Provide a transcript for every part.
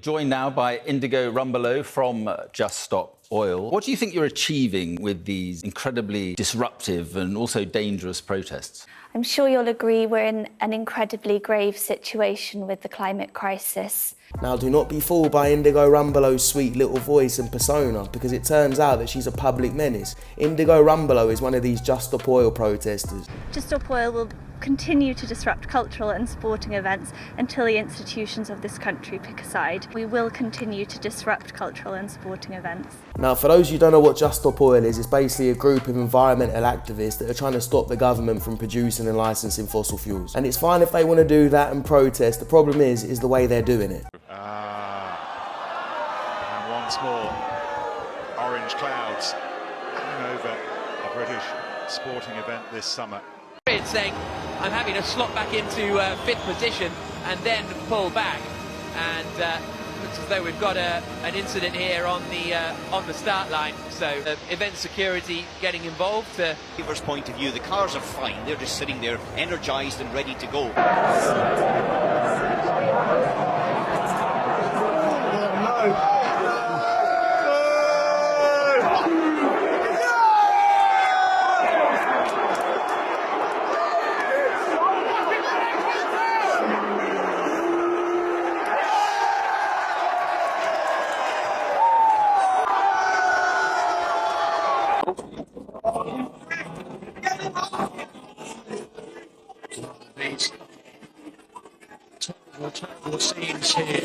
Joined now by Indigo Rumbelow from Just Stop Oil. What do you think you're achieving with these incredibly disruptive and also dangerous protests? I'm sure you'll agree we're in an incredibly grave situation with the climate crisis. Now, do not be fooled by Indigo Rumbelow's sweet little voice and persona, because it turns out that she's a public menace. Indigo Rumbelow is one of these Just Stop Oil protesters. Just Stop Oil will continue to disrupt cultural and sporting events until the institutions of this country pick a side. We will continue to disrupt cultural and sporting events. Now, for those who don't know what Just Stop Oil is, it's basically a group of environmental activists that are trying to stop the government from producing and licensing fossil fuels. And it's fine if they want to do that and protest. The problem is the way they're doing it. And once more, orange clouds hang over a British sporting event this summer. Saying, I'm having to slot back into fifth position and then pull back, and looks as though we've got an incident here on the start line. So event security getting involved. Driver's point of view, the cars are fine. They're just sitting there, energised and ready to go. Terrible scenes here at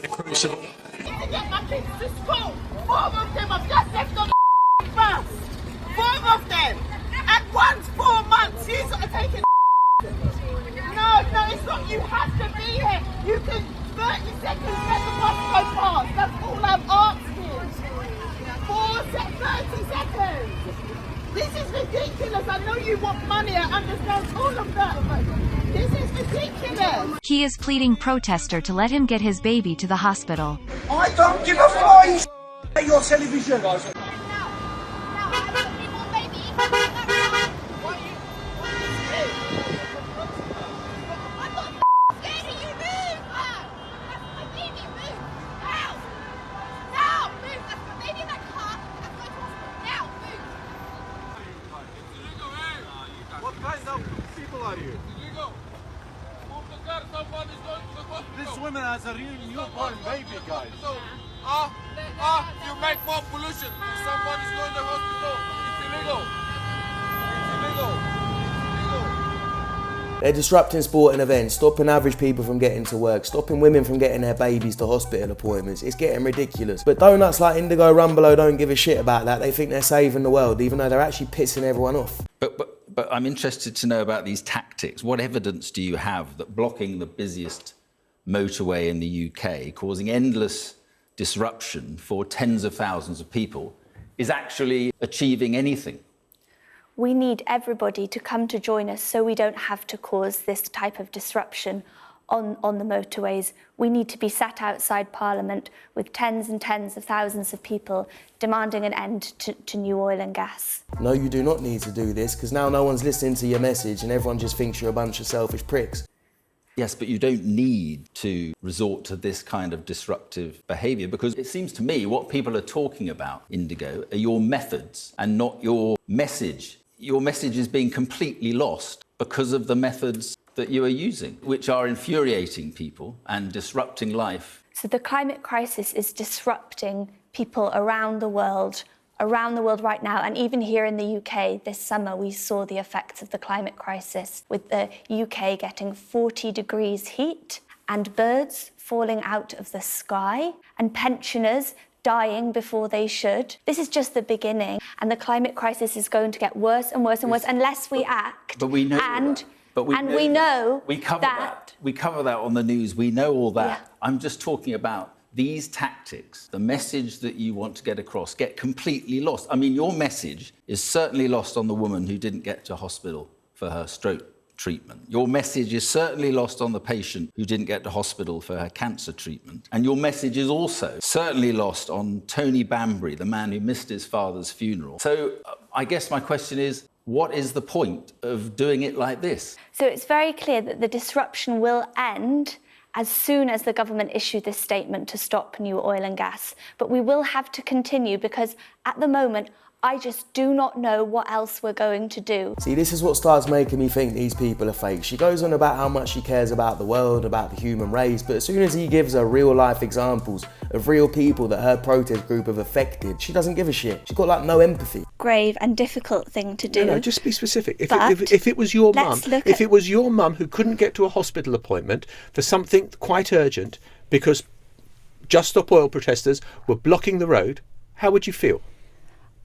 the Crucible. To get my kids to school, 4 of them have just left on the bus. 4 of them. And one's 4 months. He's taking No, it's not. You have to be here. You can 30 seconds let the bus go past. That's all I'm asking. 30 seconds. This is ridiculous. I know you want money. I understand all of that. But this is ridiculous. He is pleading protester to let him get his baby to the hospital. I don't give a flying at your television. What kind of people are you? This woman has a real newborn baby, guys. You make more pollution. Someone is going to the hospital. It's illegal. They're disrupting sporting events, stopping average people from getting to work, stopping women from getting their babies to hospital appointments. It's getting ridiculous. But donuts like Indigo Rumbelow don't give a shit about that. They think they're saving the world, even though they're actually pissing everyone off. But I'm interested to know about these tactics. What evidence do you have that blocking the busiest motorway in the UK, causing endless disruption for tens of thousands of people, is actually achieving anything? We need everybody to come to join us so we don't have to cause this type of disruption on the motorways. We need to be sat outside Parliament with tens and tens of thousands of people demanding an end to new oil and gas. No, you do not need to do this, because now no one's listening to your message and everyone just thinks you're a bunch of selfish pricks. Yes, but you don't need to resort to this kind of disruptive behaviour, because it seems to me what people are talking about, Indigo, are your methods and not your message. Your message is being completely lost because of the methods that you are using, which are infuriating people and disrupting life. So the climate crisis is disrupting people around the world right now, and even here in the UK this summer we saw the effects of the climate crisis, with the UK getting 40 degrees heat and birds falling out of the sky and pensioners dying before they should. This is just the beginning, and the climate crisis is going to get worse and worse and worse unless we act. But we know and that. we know we cover that. We cover that on the news. We know all that. Yeah. I'm just talking about these tactics, the message that you want to get across, get completely lost. I mean, your message is certainly lost on the woman who didn't get to hospital for her stroke treatment. Your message is certainly lost on the patient who didn't get to hospital for her cancer treatment. And your message is also certainly lost on Tony Banbury, the man who missed his father's funeral. So I guess my question is, what is the point of doing it like this? So it's very clear that the disruption will end as soon as the government issued this statement to stop new oil and gas. But we will have to continue because at the moment, I just do not know what else we're going to do. See, this is what starts making me think these people are fake. She goes on about how much she cares about the world, about the human race, but as soon as he gives her real life examples of real people that her protest group have affected, she doesn't give a shit. She's got like no empathy. Grave and difficult thing to do. No, just be specific. If it was your mum, if it was your mum who couldn't get to a hospital appointment for something quite urgent because Just Stop Oil protesters were blocking the road, how would you feel?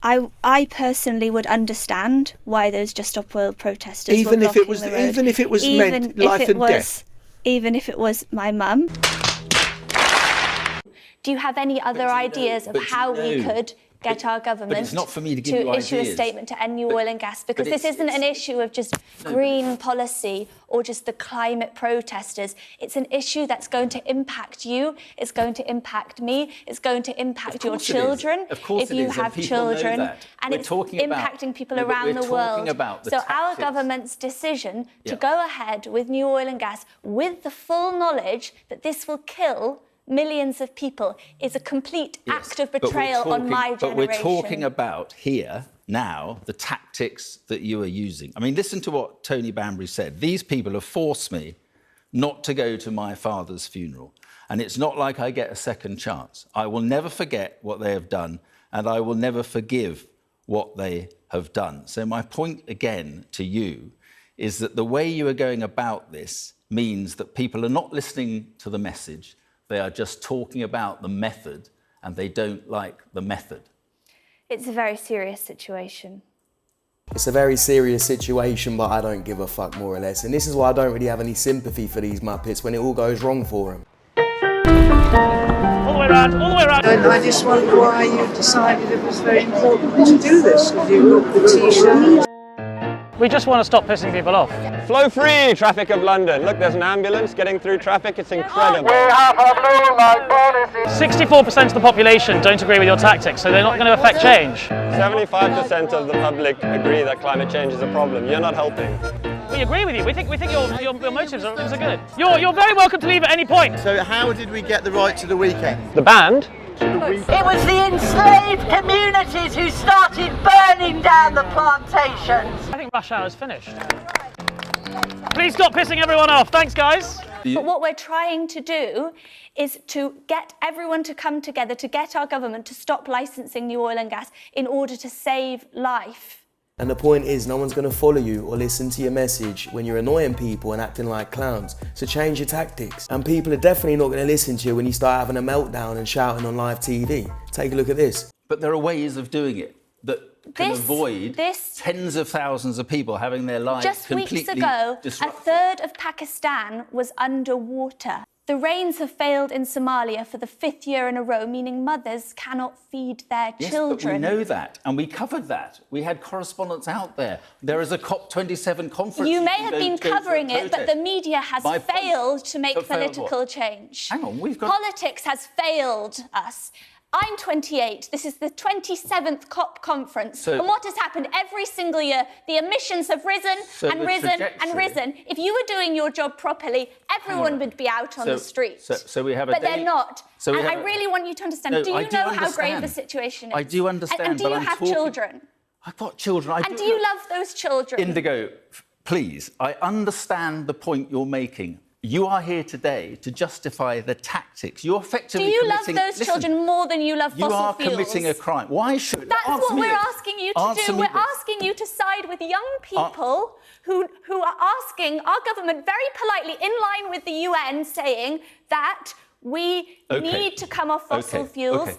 I personally would understand why those Just Stop Oil protesters even were if it blocking the road. Even if it was meant life and death. Even if it was my mum. Do you have any other ideas of how we could get our government it's not for me to give you issue ideas. a statement to end new oil and gas? Because this isn't an issue of just green policy or just the climate protesters. It's an issue that's going to impact you, it's going to impact me, it's going to impact your children if you have children, and it's impacting people around the world. So our government's decision to go ahead with new oil and gas with the full knowledge that this will kill millions of people is a complete act of betrayal on my generation. But we're talking about here, now, the tactics that you are using. I mean, listen to what Tony Banbury said. These people have forced me not to go to my father's funeral. And it's not like I get a second chance. I will never forget what they have done, and I will never forgive what they have done. So my point, again, to you is that the way you are going about this means that people are not listening to the message. They are just talking about the method, and they don't like the method. It's a very serious situation. It's a very serious situation, but I don't give a fuck, more or less. And this is why I don't really have any sympathy for these Muppets when it all goes wrong for them. All the way around, all the way around. And I just wonder why you decided it was very important to do this. Have you got the T-shirt? We just want to stop pissing people off. Flow free, traffic of London. Look, there's an ambulance getting through traffic. It's incredible. 64% of the population don't agree with your tactics, so they're not going to affect change. 75% of the public agree that climate change is a problem. You're not helping. We agree with you. We think your motives are good. You're very welcome to leave at any point. So how did we get the right to the weekend? The band? It was the enslaved communities who started burning down the plantations. I think rush hour's finished. Please stop pissing everyone off. Thanks, guys. But what we're trying to do is to get everyone to come together, to get our government to stop licensing new oil and gas in order to save life. And the point is, no one's going to follow you or listen to your message when you're annoying people and acting like clowns. So change your tactics. And people are definitely not going to listen to you when you start having a meltdown and shouting on live TV. Take a look at this. But there are ways of doing it that can avoid tens of thousands of people having their lives completely disrupted. Just weeks ago, a third of Pakistan was underwater. The rains have failed in Somalia for the 5th year in a row, meaning mothers cannot feed their children. But we know that, and we covered that. We had correspondents out there. There is a COP27 conference. You may have been covering it, but the media has failed to make political change. Hang on, Politics has failed us. I'm 28. This is the 27th COP conference. And what has happened every single year? The emissions have risen and risen and risen. If you were doing your job properly, everyone would be out on the street. So we have but they're not. And I really want you to understand. Do you know how grave the situation is? I do understand. And do you have children? I've got children. And do you love those children? Indigo, please, I understand the point you're making. You are here today to justify the tactics. You're effectively committing... Do you love those children more than you love fossil fuels? You are committing a crime. Why should... That's what we're asking you to do. We're asking you to side with young people who are asking our government very politely, in line with the UN, saying that we need to come off fossil fuels.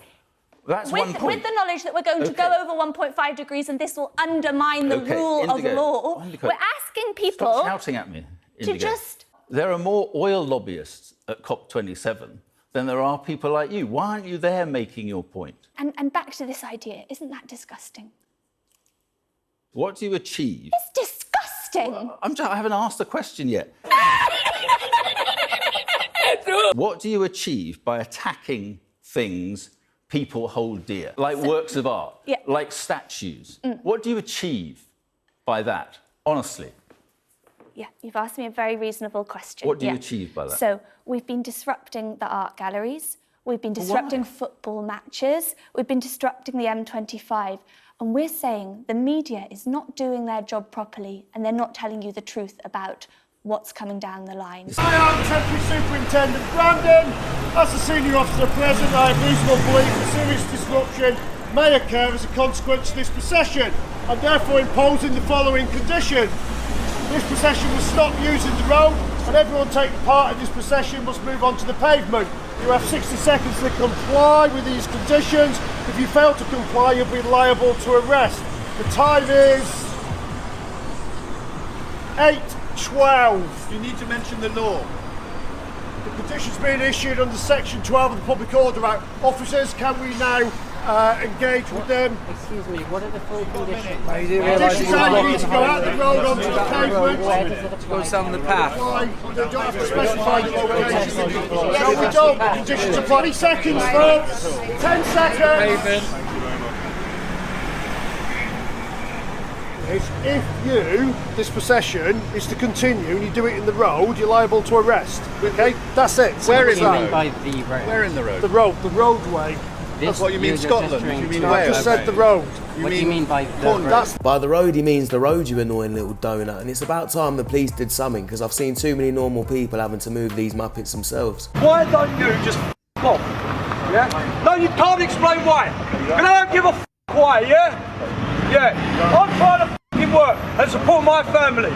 That's one point. With the knowledge that we're going to go over 1.5 degrees and this will undermine the rule of law. We're asking people... Stop shouting at me, Indigo. There are more oil lobbyists at COP27 than there are people like you. Why aren't you there making your point? And back to this idea, isn't that disgusting? What do you achieve? It's disgusting. Well, I haven't asked the question yet. What do you achieve by attacking things people hold dear, like works of art, like statues? What do you achieve by that, honestly? Yeah, you've asked me a very reasonable question. What do you achieve by that? So we've been disrupting the art galleries, we've been disrupting football matches, we've been disrupting the M25, and we're saying the media is not doing their job properly and they're not telling you the truth about what's coming down the line. I am Temporary Superintendent Brandon. As a senior officer present, I have reasonable belief that serious disruption may occur as a consequence of this procession. I'm therefore imposing the following condition. This procession will stop using the road, and everyone taking part in this procession must move onto the pavement. You have 60 seconds to comply with these conditions. If you fail to comply, you'll be liable to arrest. The time is 8:12. You need to mention the law. The petition's being issued under Section 12 of the Public Order Act. Officers, can we now engage with them? Excuse me, what are the full conditions? Conditions are you need to go out the road onto the pavement. Goes down the path. You don't have to specify the location. No, we don't. The conditions apply. 20 seconds, folks. 10 seconds. If this procession is to continue and you do it in the road, you're liable to arrest. Okay, that's it. Where in the road? Where in the road? The roadway. That's what you mean, Scotland? You mean I Wales? just said the road. What do you mean by the road? By the road, he means the road, you annoying little donut. And it's about time the police did something, because I've seen too many normal people having to move these muppets themselves. Why don't you just off? Yeah? No, you can't explain why. And I don't give a why, yeah? Yeah. I'm trying to work and support my family.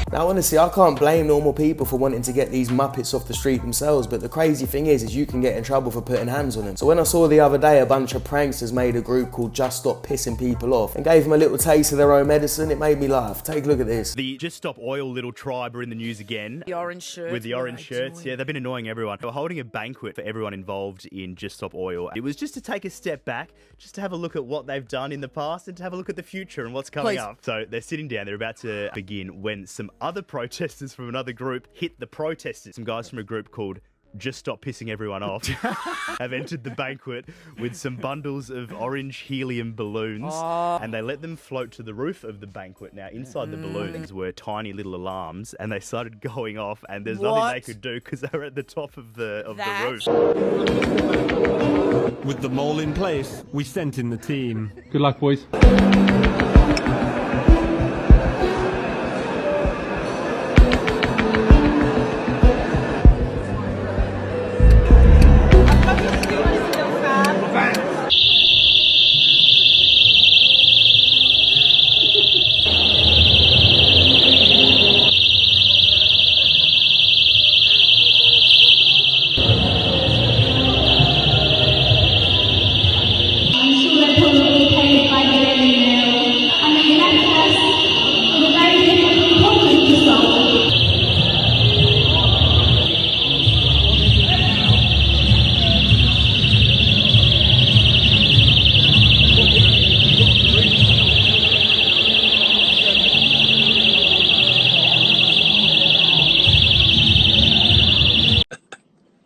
Now honestly, I can't blame normal people for wanting to get these muppets off the street themselves, but the crazy thing is you can get in trouble for putting hands on them. So when I saw the other day a bunch of pranksters made a group called Just Stop Pissing People Off and gave them a little taste of their own medicine, it made me laugh. Take a look at this. The Just Stop Oil little tribe are in the news again. The orange shirts. With the orange shirts, yeah, they've been annoying everyone. They were holding a banquet for everyone involved in Just Stop Oil. It was just to take a step back, just to have a look at what they've done in the past and to have a look at the future and what's coming up. So they're sitting down, they're about to begin when some other protesters from another group hit the protesters. Some guys from a group called Just Stop Pissing Everyone Off have entered the banquet with some bundles of orange helium balloons and they let them float to the roof of the banquet. Now inside the balloons were tiny little alarms and they started going off and there's nothing they could do because they were at the top of the roof. With the mole in place, we sent in the team. Good luck, boys.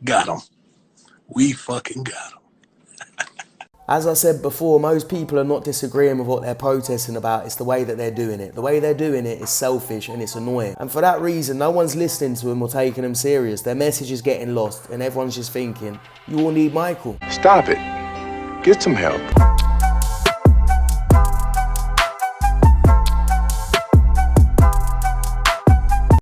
Got him. We fucking got him. As I said before, most people are not disagreeing with what they're protesting about, it's the way that they're doing it. The way they're doing it is selfish and it's annoying. And for that reason, no one's listening to them or taking them serious. Their message is getting lost and everyone's just thinking, you all need Michael. Stop it. Get some help.